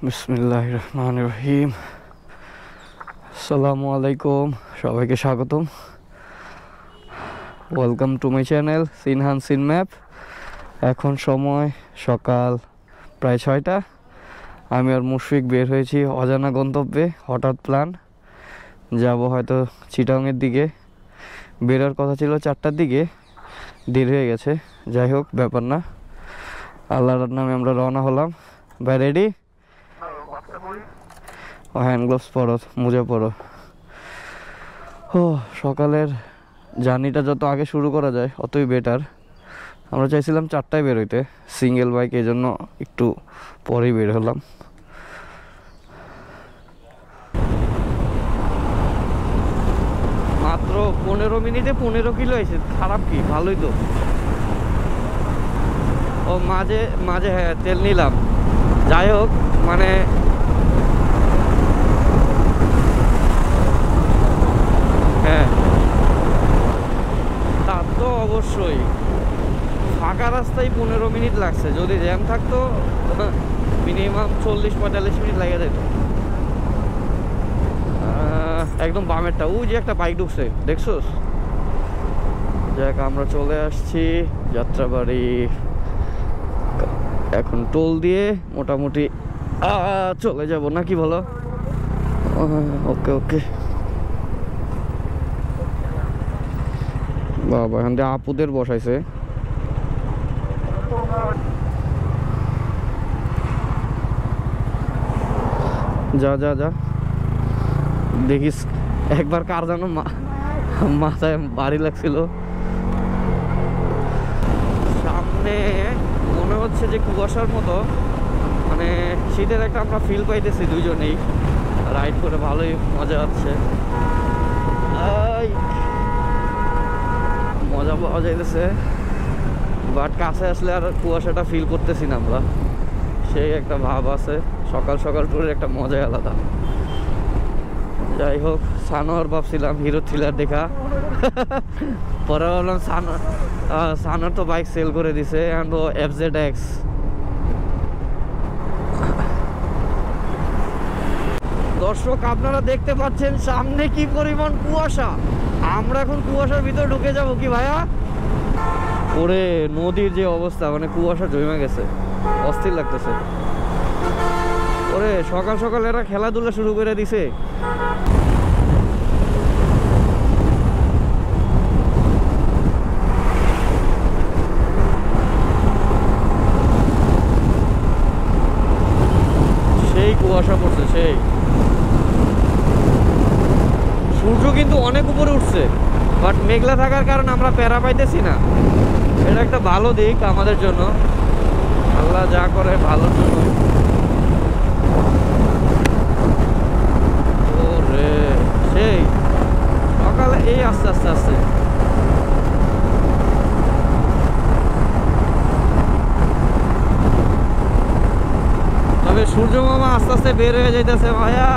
বিসমিল্লাহির রহমানির রহিম। আসসালামু আলাইকুম, সবাইকে স্বাগতম। ওয়েলকাম টু মাই চ্যানেল সিনহান সিন ম্যাপ। এখন সময় সকাল প্রায় 6টা। আমি আর মুশফিক বের হয়েছি অজানা গন্তব্যে। হঠাৎ প্ল্যান, যাব হয়তো চিটাংয়ের দিকে। বেরোর কথা ছিল 4টার দিকে, দেরি হয়ে গেছে। যাই হোক, ব্যাপার না, আল্লাহর নামে আমরা রওনা হলাম। ভাই রেডি? ও হ্যান্ড গ্লোভস পরো, মোজা পরো। ও সকালের জার্নিটা যত আগে শুরু করা যায় অতই বেটার। আমরা চাইছিলাম 4টায় বেরোইতে, সিঙ্গেল বাইক, এই জন্য একটু পরেই বের হলাম। মাত্র 15 মিনিটে 15 কিলো এসে, খারাপ কি, ভালোই তো। ও মাঝে মাঝে হ্যাঁ তেল নিলাম। যাই হোক, মানে হ্যাঁ তা তো অবশ্যই। ফাঁকা রাস্তায় 15 মিনিট লাগছে, যদি জ্যাম থাকতো মিনিমাম 40-45 মিনিট লেগে যেত। একদম বামেরটা, ওই যে একটা বাইক ঢুকছে, দেখছোস? যাক, আমরা চলে আসছি যাত্রাবাড়ি। এখন টোল দিয়ে মোটামুটি চলে যাব নাকি, বলো? ওকে ওকে। বাবা, এখান থেকে আপুদের বসাইছে। যা যা যা, দেখিস একবার কার যেন মাথায় বাড়ি লাগছিল। সামনে মনে হচ্ছে যে কুয়াশার মতো, মানে শীতের একটা আমরা ফিল পাইতেছি দুইজনেই। রাইড করে ভালোই মজা হচ্ছে, মজা পাওয়া যাইতেছে। বাট কাছে আসলে আর কুয়াশাটা ফিল করতেছি না আমরা, সেই একটা ভাব আছে। সকাল সকাল ট্যুরের একটা মজাই আলাদা। যাই হোক, সানোয়ার ভাবছিলাম হিরো থ্রিলার দেখা, পরে ভাবলাম সানোয়ার তো বাইক সেল করে দিছে, অ্যান্ড ও FZX। দর্শক, আপনারা দেখতে পাচ্ছেন সামনে কি পরিমাণ কুয়াশা। আমরা এখন কুয়াশার ভিতর ঢুকে যাব কি ভাইয়া? ওরে নদীর যে অবস্থা, মানে কুয়াশা জমে গেছে, অস্থির লাগতেছে। ওরে সকাল সকাল এরা খেলাধুলা শুরু করে দিছে। সেই কুয়াশা পড়ছে, সেই। সূর্য কিন্তু অনেক উপরে উঠছে, বাট মেঘলা থাকার কারণে আমরা প্যারা পাইতেছি না। এটা একটা ভালো দিক আমাদের জন্য, আল্লাহ যা করে ভালোর জন্য। ওরে সেই সকালে এই আস্তে আস্তে আস্তে তবে সূর্য মামা আস্তে আস্তে বের হয়ে যাইতেছে ভাইয়া।